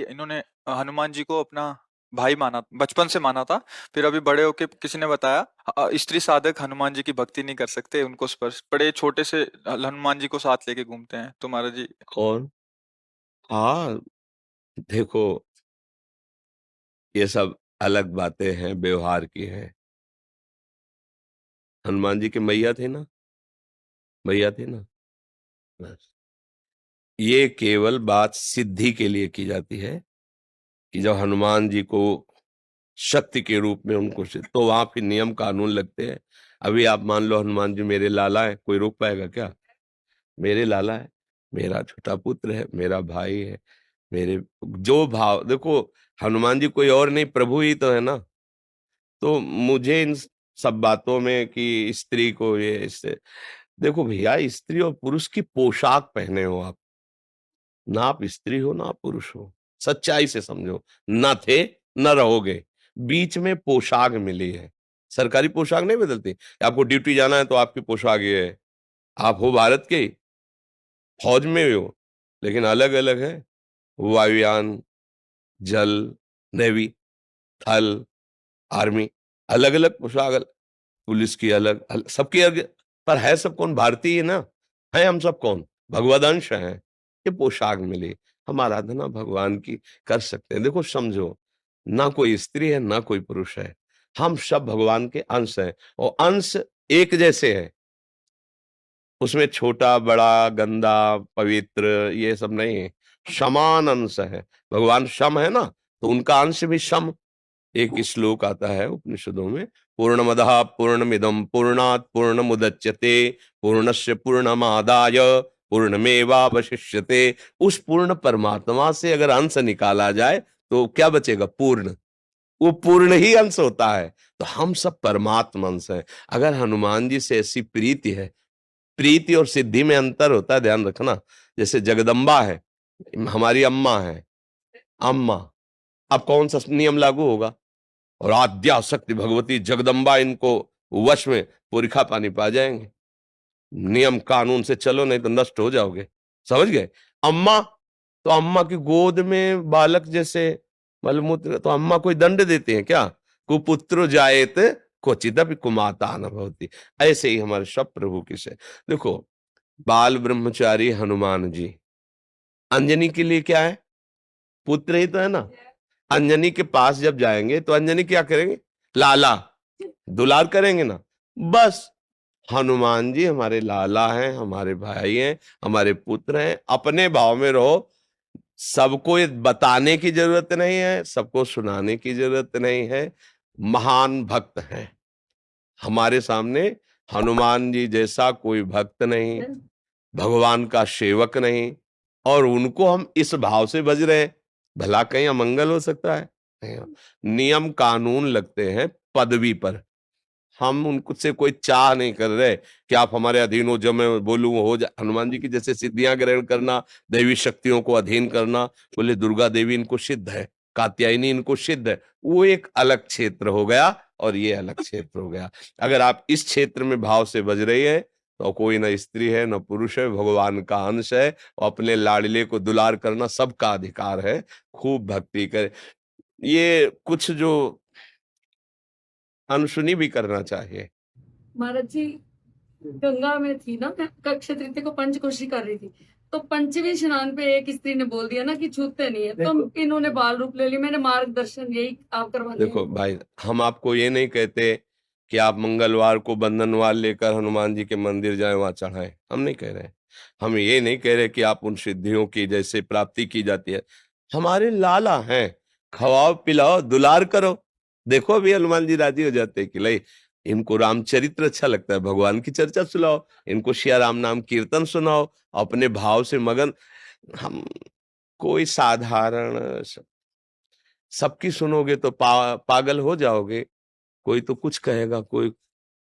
इन्होंने हनुमान जी को अपना भाई माना, बचपन से माना था। फिर अभी बड़े होके किसी ने बताया स्त्री साधक हनुमान जी की भक्ति नहीं कर सकते, उनको स्पर्श बड़े छोटे से हनुमान जी को साथ लेके घूमते हैं। तो महाराज जी कौन? हाँ, देखो, ये सब अलग बातें हैं, व्यवहार की हैं। हनुमान जी के मैया थे ना, मैया थे ना, बस। ये केवल बात सिद्धि के लिए की जाती है कि जब हनुमान जी को शक्ति के रूप में उनको तो वहां फिर नियम कानून लगते हैं। अभी आप मान लो हनुमान जी मेरे लाला है, कोई रोक पाएगा क्या? मेरे लाला है, मेरा छोटा पुत्र है, मेरा भाई है, मेरे जो भाव देखो, हनुमान जी कोई और नहीं, प्रभु ही तो है ना। तो मुझे इन सब बातों में कि स्त्री को ये इससे, देखो भैया, स्त्री और पुरुष की पोशाक पहने हो आप, ना आप स्त्री हो ना आप पुरुष हो। सच्चाई से समझो, ना थे न रहोगे, बीच में पोशाक मिली है। सरकारी पोशाक नहीं बदलती। आपको ड्यूटी जाना है तो आपकी पोशाक ये है। आप हो भारत के, फौज में हो, लेकिन अलग अलग है। वायुयान, जल, नेवी, थल, आर्मी, अलग अलग पोशाक, पुलिस की अलग, सबकी अलग। पर है सब कौन? भारतीय ना है। हम सब कौन? भगवदंश हैं। ये पोशाक मिली, हम आराधना भगवान की कर सकते हैं। देखो समझो, ना कोई स्त्री है ना कोई पुरुष है, हम सब भगवान के अंश हैं। और अंश एक जैसे हैं, उसमें छोटा बड़ा गंदा पवित्र ये सब नहीं है, समान अंश है। भगवान सम है ना, तो उनका अंश भी सम। एक श्लोक आता है उपनिषदों में, पूर्णमदः पूर्णमिदं पूर्णात् पूर्णमुदच्यते पूर्णस्य पूर्णमादाय पूर्णमेवावशिष्यते। उस पूर्ण परमात्मा से अगर अंश निकाला जाए तो क्या बचेगा? पूर्ण। वो पूर्ण ही अंश होता है। तो हम सब परमात्मा अंश हैं। अगर हनुमान जी से ऐसी प्रीति है, प्रीति और सिद्धि में अंतर होता है, ध्यान रखना। जैसे जगदम्बा है, हमारी अम्मा है, अम्मा, अब कौन सा नियम लागू होगा? और आद्या शक्ति भगवती जगदम्बा, इनको वश में पुरखा पानी पा जाएंगे। नियम कानून से चलो, नहीं तो नष्ट हो जाओगे। समझ गए? अम्मा, तो अम्मा की गोद में बालक जैसे मलमूत्र, तो अम्मा कोई दंड देते हैं क्या? कुपुत्र जायत क्वचिदपि कुमाता न भवति। ऐसे ही हमारे सब प्रभु की से देखो, बाल ब्रह्मचारी हनुमान जी, अंजनी के लिए क्या है? पुत्र ही तो है ना। अंजनी के पास जब जाएंगे तो अंजनी क्या करेंगे? लाला, दुलार करेंगे ना। बस, हनुमान जी हमारे लाला हैं, हमारे भाई हैं, हमारे पुत्र हैं। अपने भाव में रहो। सबको ये बताने की जरूरत नहीं है, सबको सुनाने की जरूरत नहीं है। महान भक्त हैं हमारे सामने। हनुमान जी जैसा कोई भक्त नहीं, भगवान का सेवक नहीं। और उनको हम इस भाव से भज रहे हैं, भला कहीं अमंगल हो सकता है? नहीं। नियम कानून लगते हैं पदवी पर। हम उनसे कोई चाह नहीं कर रहे कि आप हमारे अधीन हो, जो मैं बोलूं वो हो जाए। हनुमान जी की जैसे सिद्धियां ग्रहण करना, दैवी शक्तियों को अधीन करना, बोले दुर्गा देवी इनको सिद्ध है, कात्यायनी इनको सिद्ध है, वो एक अलग क्षेत्र हो गया और ये अलग क्षेत्र हो गया। अगर आप इस क्षेत्र में भाव से बज रही है तो कोई ना स्त्री है ना पुरुष है, भगवान का अंश है। और अपने लाडले को दुलार करना सबका अधिकार है। खूब भक्ति करे। ये कुछ जो अनसुनी भी करना चाहिए। महाराज जी, गंगा में थी ना, मैं अक्षय तृतीया को पंचकोशी कर रही थी, तो पंचमी स्नान पे एक स्त्री ने बोल दिया ना कि छूते नहीं है, तो इन्होंने बाल रूप ले लिया। मैंने मार्गदर्शन यही आप करवा दिया। देखो भाई, हम आपको ये नहीं कहते कि आप मंगलवार को बंधनवार लेकर हनुमान जी के मंदिर जाएं, वहां चढ़ाएं। हम नहीं कह रहे। हम ये नहीं कह रहे कि आप उन सिद्धियों की जैसे प्राप्ति की जाती है। हमारे लाला हैं, खवाओ पिलाओ दुलार करो। देखो अभी हनुमान जी राजी हो जाते हैं कि नहीं, इनको रामचरित्र अच्छा लगता है, भगवान की चर्चा सुनाओ, इनको सिया राम नाम कीर्तन सुनाओ, अपने भाव से मगन। हम कोई साधारण सबकी सुनोगे तो पागल हो जाओगे। कोई तो कुछ कहेगा, कोई